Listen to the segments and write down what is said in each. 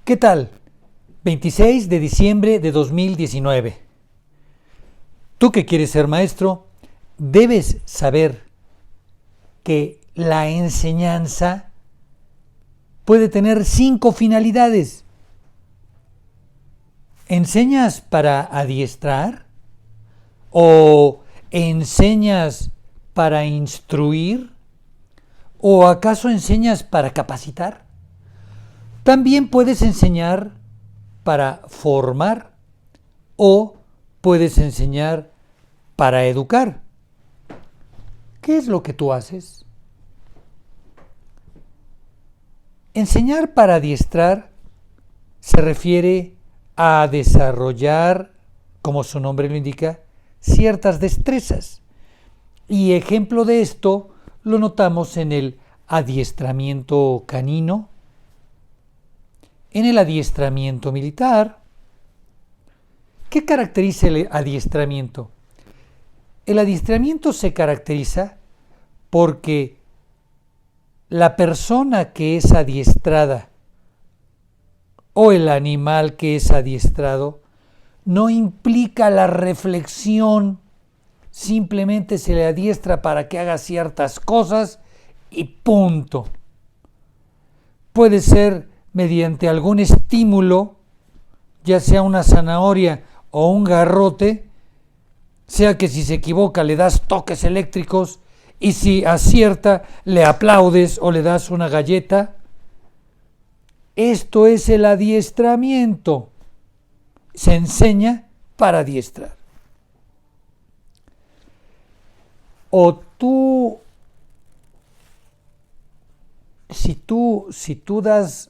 ¿Qué tal? 26 de diciembre de 2019. Tú que quieres ser maestro, debes saber que la enseñanza puede tener 5 finalidades. ¿Enseñas para adiestrar? ¿O enseñas para instruir? ¿O acaso enseñas para capacitar? También puedes enseñar para formar o puedes enseñar para educar. ¿Qué es lo que tú haces? Enseñar para adiestrar se refiere a desarrollar, como su nombre lo indica, ciertas destrezas. Y ejemplo de esto lo notamos en el adiestramiento canino, en el adiestramiento militar. ¿Qué caracteriza el adiestramiento? El adiestramiento se caracteriza porque la persona que es adiestrada o el animal que es adiestrado no implica la reflexión, simplemente se le adiestra para que haga ciertas cosas y punto. Puede ser mediante algún estímulo, ya sea una zanahoria o un garrote, sea que si se equivoca le das toques eléctricos y si acierta le aplaudes o le das una galleta. Esto es el adiestramiento. Se enseña para adiestrar. O si tú das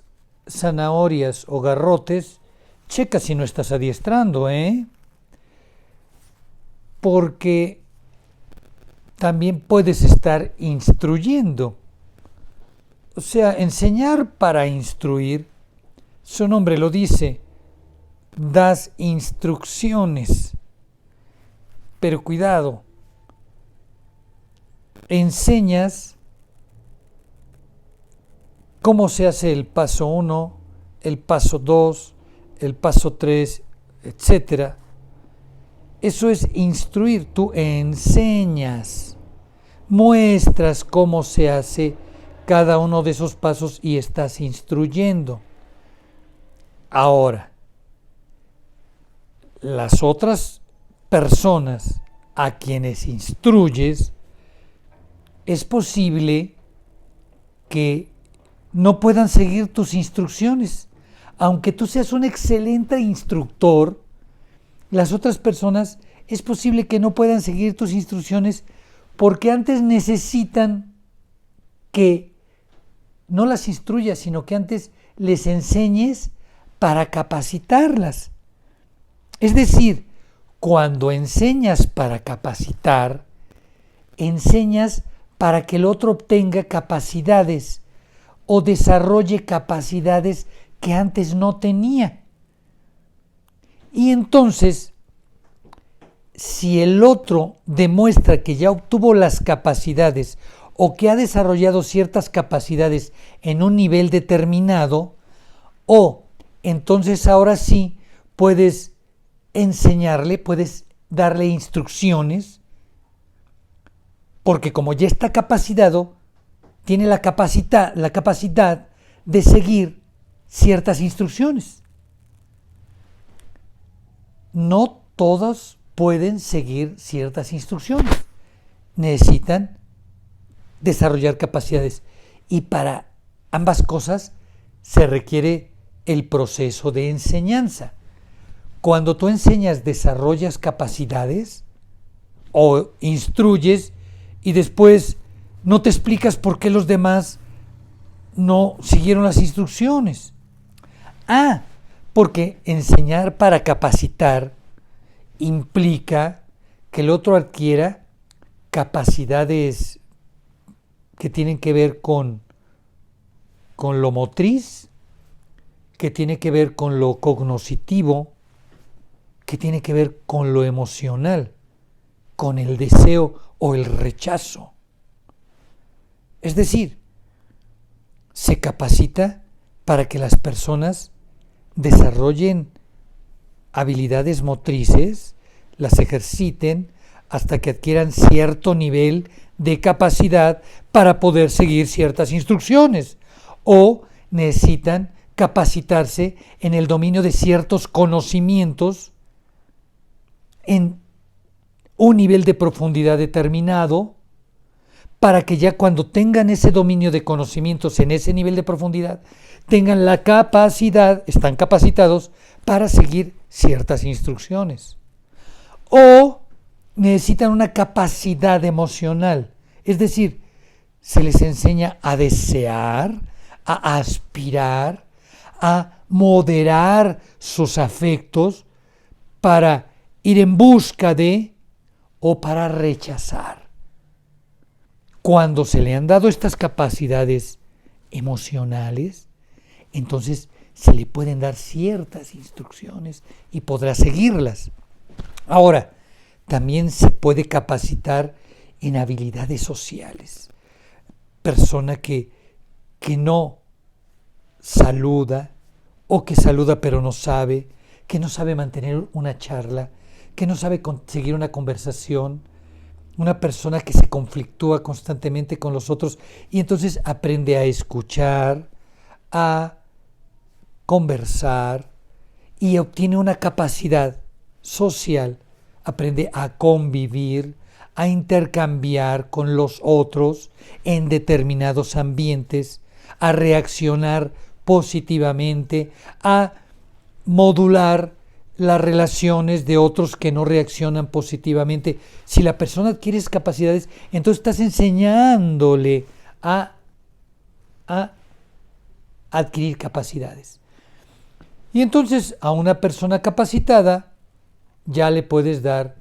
zanahorias o garrotes, checa si no estás adiestrando, porque también puedes estar instruyendo. O sea, enseñar para instruir, su nombre lo dice, das instrucciones. Pero cuidado, enseñas cómo se hace el paso 1, el paso 2, el paso 3, etc. Eso es instruir, tú enseñas, muestras cómo se hace cada uno de esos pasos y estás instruyendo. Ahora, las otras personas a quienes instruyes, es posible que no puedan seguir tus instrucciones. Aunque tú seas un excelente instructor, las otras personas es posible que no puedan seguir tus instrucciones porque antes necesitan que no las instruyas, sino que antes les enseñes para capacitarlas. Es decir, cuando enseñas para capacitar, enseñas para que el otro obtenga capacidades o desarrolle capacidades que antes no tenía. Y entonces, si el otro demuestra que ya obtuvo las capacidades o que ha desarrollado ciertas capacidades en un nivel determinado, entonces ahora sí puedes enseñarle, puedes darle instrucciones, porque como ya está capacitado, tiene la capacidad de seguir ciertas instrucciones. No todos pueden seguir ciertas instrucciones. Necesitan desarrollar capacidades. Y para ambas cosas se requiere el proceso de enseñanza. Cuando tú enseñas, desarrollas capacidades o instruyes y después no te explicas por qué los demás no siguieron las instrucciones. Porque enseñar para capacitar implica que el otro adquiera capacidades que tienen que ver con lo motriz, que tiene que ver con lo cognoscitivo, que tiene que ver con lo emocional, con el deseo o el rechazo. Es decir, se capacita para que las personas desarrollen habilidades motrices, las ejerciten hasta que adquieran cierto nivel de capacidad para poder seguir ciertas instrucciones, o necesitan capacitarse en el dominio de ciertos conocimientos en un nivel de profundidad determinado, para que ya cuando tengan ese dominio de conocimientos en ese nivel de profundidad, tengan la capacidad, están capacitados para seguir ciertas instrucciones. O necesitan una capacidad emocional, es decir, se les enseña a desear, a aspirar, a moderar sus afectos para ir en busca de o para rechazar. Cuando se le han dado estas capacidades emocionales, entonces se le pueden dar ciertas instrucciones y podrá seguirlas. Ahora, también se puede capacitar en habilidades sociales. Persona que no saluda, o que saluda pero no sabe, que no sabe mantener una charla, que no sabe conseguir una conversación, una persona que se conflictúa constantemente con los otros y entonces aprende a escuchar, a conversar y obtiene una capacidad social, aprende a convivir, a intercambiar con los otros en determinados ambientes, a reaccionar positivamente, a modular las relaciones de otros que no reaccionan positivamente. Si la persona adquiere capacidades, entonces estás enseñándole a adquirir capacidades. Y entonces a una persona capacitada ya le puedes dar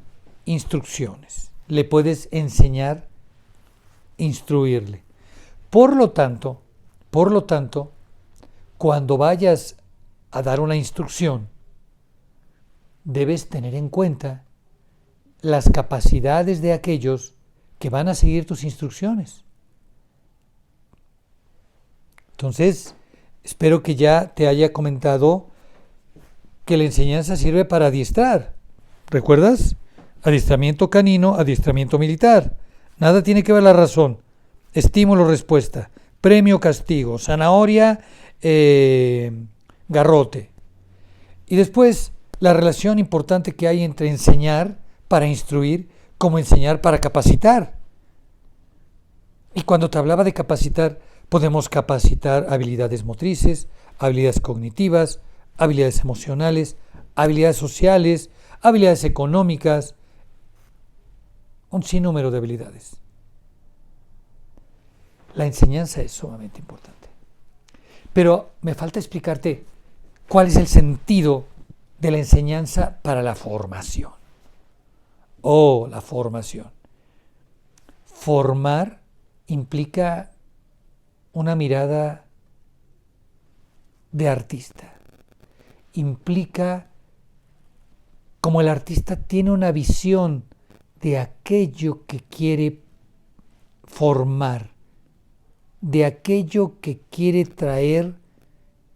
instrucciones, le puedes enseñar, instruirle. Por lo tanto, cuando vayas a dar una instrucción, debes tener en cuenta las capacidades de aquellos que van a seguir tus instrucciones. Entonces, espero que ya te haya comentado que la enseñanza sirve para adiestrar. ¿Recuerdas? Adiestramiento canino, adiestramiento militar. Nada tiene que ver la razón. Estímulo, respuesta. Premio, castigo. Zanahoria, garrote. Y después, la relación importante que hay entre enseñar para instruir como enseñar para capacitar. Y cuando te hablaba de capacitar, podemos capacitar habilidades motrices, habilidades cognitivas, habilidades emocionales, habilidades sociales, habilidades económicas, un sinnúmero de habilidades. La enseñanza es sumamente importante. Pero me falta explicarte cuál es el sentido de la enseñanza para la formación. La formación. Formar implica una mirada de artista. Implica como el artista tiene una visión de aquello que quiere formar, de aquello que quiere traer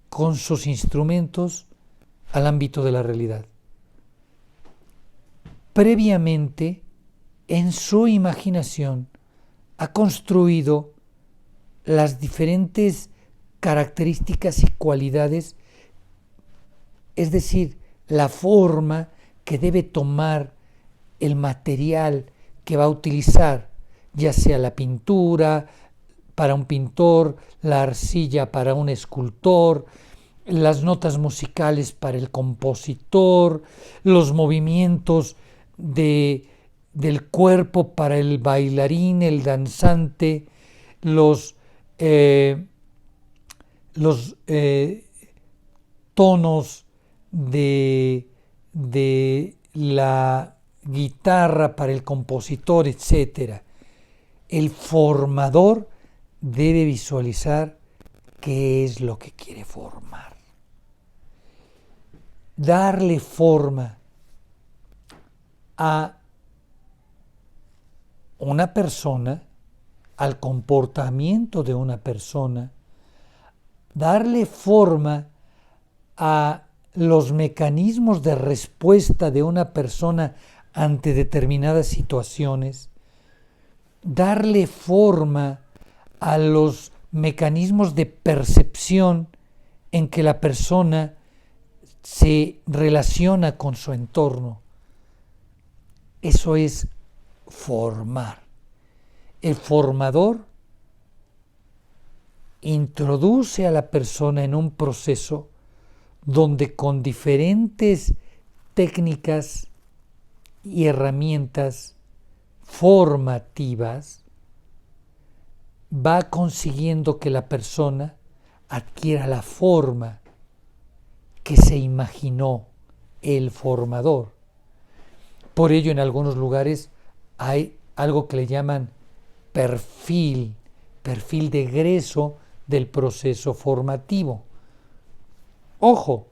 con sus instrumentos al ámbito de la realidad. Previamente, en su imaginación, ha construido las diferentes características y cualidades, es decir, la forma que debe tomar el material que va a utilizar, ya sea la pintura para un pintor, la arcilla para un escultor, las notas musicales para el compositor, los movimientos del cuerpo para el bailarín, el danzante, los tonos de la guitarra para el compositor, etc. El formador debe visualizar qué es lo que quiere formar. Darle forma a una persona, al comportamiento de una persona, darle forma a los mecanismos de respuesta de una persona ante determinadas situaciones, darle forma a los mecanismos de percepción en que la persona se relaciona con su entorno. Eso es formar. El formador introduce a la persona en un proceso donde con diferentes técnicas y herramientas formativas va consiguiendo que la persona adquiera la forma que se imaginó el formador. Por ello, en algunos lugares hay algo que le llaman perfil de egreso del proceso formativo. Ojo,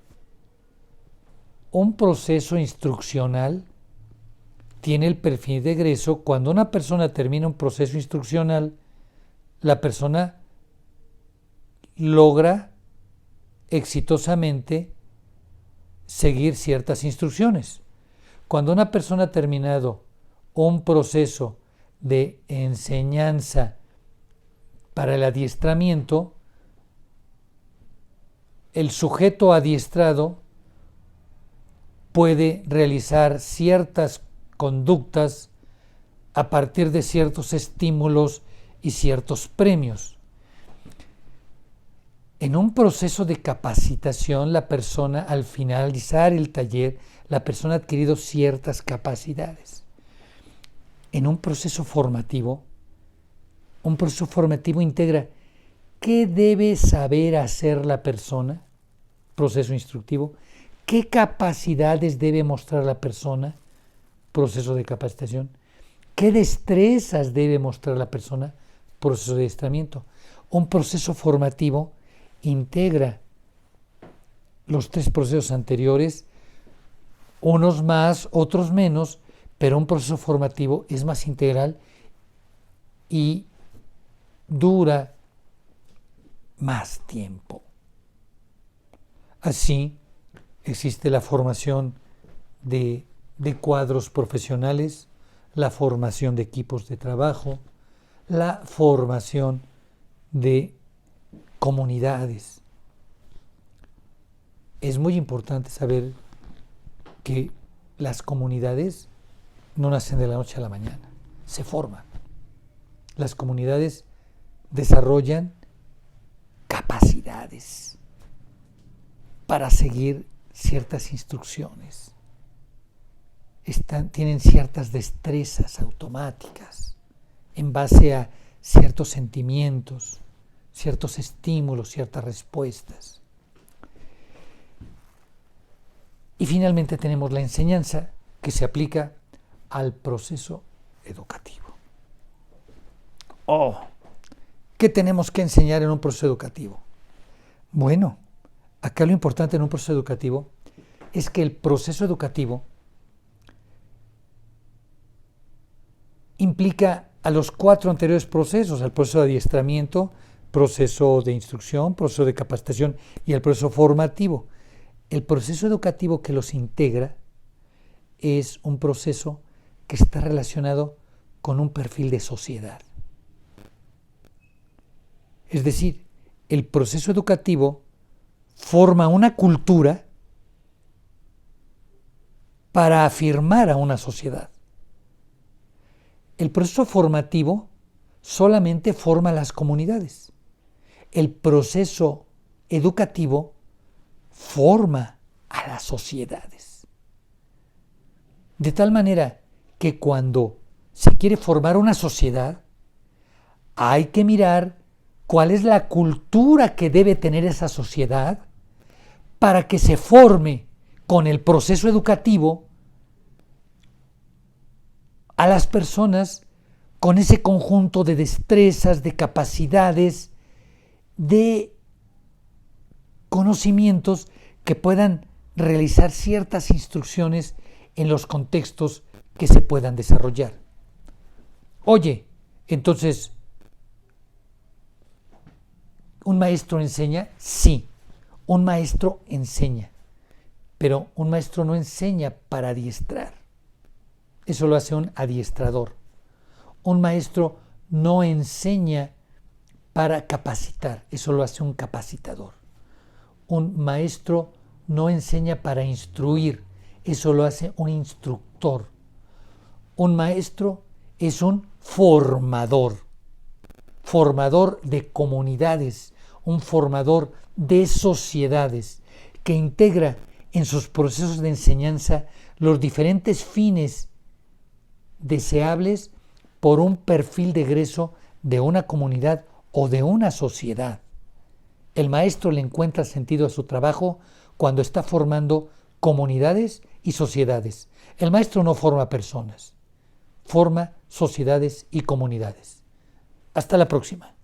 un proceso instruccional tiene el perfil de egreso. Cuando una persona termina un proceso instruccional, la persona logra exitosamente seguir ciertas instrucciones. Cuando una persona ha terminado un proceso de enseñanza para el adiestramiento, el sujeto adiestrado puede realizar ciertas conductas a partir de ciertos estímulos y ciertos premios. En un proceso de capacitación, la persona, al finalizar el taller, la persona ha adquirido ciertas capacidades. En un proceso formativo integra qué debe saber hacer la persona, proceso instructivo, qué capacidades debe mostrar la persona, proceso de capacitación, qué destrezas debe mostrar la persona, proceso de adiestramiento. Un proceso formativo integra los tres procesos anteriores, unos más, otros menos, pero un proceso formativo es más integral y dura más tiempo. Así existe la formación de cuadros profesionales, la formación de equipos de trabajo, la formación de comunidades. Es muy importante saber que las comunidades no nacen de la noche a la mañana, se forman. Las comunidades desarrollan capacidades para seguir ciertas instrucciones. Tienen ciertas destrezas automáticas en base a ciertos sentimientos, ciertos estímulos, ciertas respuestas. Y finalmente tenemos la enseñanza que se aplica al proceso educativo. ¿Qué tenemos que enseñar en un proceso educativo? Bueno, acá lo importante en un proceso educativo es que el proceso educativo implica a los 4 anteriores procesos, al proceso de adiestramiento, proceso de instrucción, proceso de capacitación y el proceso formativo. El proceso educativo que los integra es un proceso que está relacionado con un perfil de sociedad. Es decir, el proceso educativo forma una cultura para afirmar a una sociedad. El proceso formativo solamente forma las comunidades. El proceso educativo forma a las sociedades. De tal manera que cuando se quiere formar una sociedad, hay que mirar cuál es la cultura que debe tener esa sociedad para que se forme con el proceso educativo a las personas con ese conjunto de destrezas, de capacidades, de conocimientos que puedan realizar ciertas instrucciones en los contextos que se puedan desarrollar. Oye, entonces, ¿un maestro enseña? Sí, un maestro enseña, Pero un maestro no enseña para adiestrar. Eso lo hace un adiestrador. Un maestro no enseña para capacitar. Eso lo hace un capacitador. Un maestro no enseña para instruir. Eso lo hace un instructor. Un maestro es un formador. Formador de comunidades, un formador de sociedades que integra en sus procesos de enseñanza los diferentes fines deseables por un perfil de egreso de una comunidad o de una sociedad. El maestro le encuentra sentido a su trabajo cuando está formando comunidades y sociedades. El maestro no forma personas, forma sociedades y comunidades. Hasta la próxima.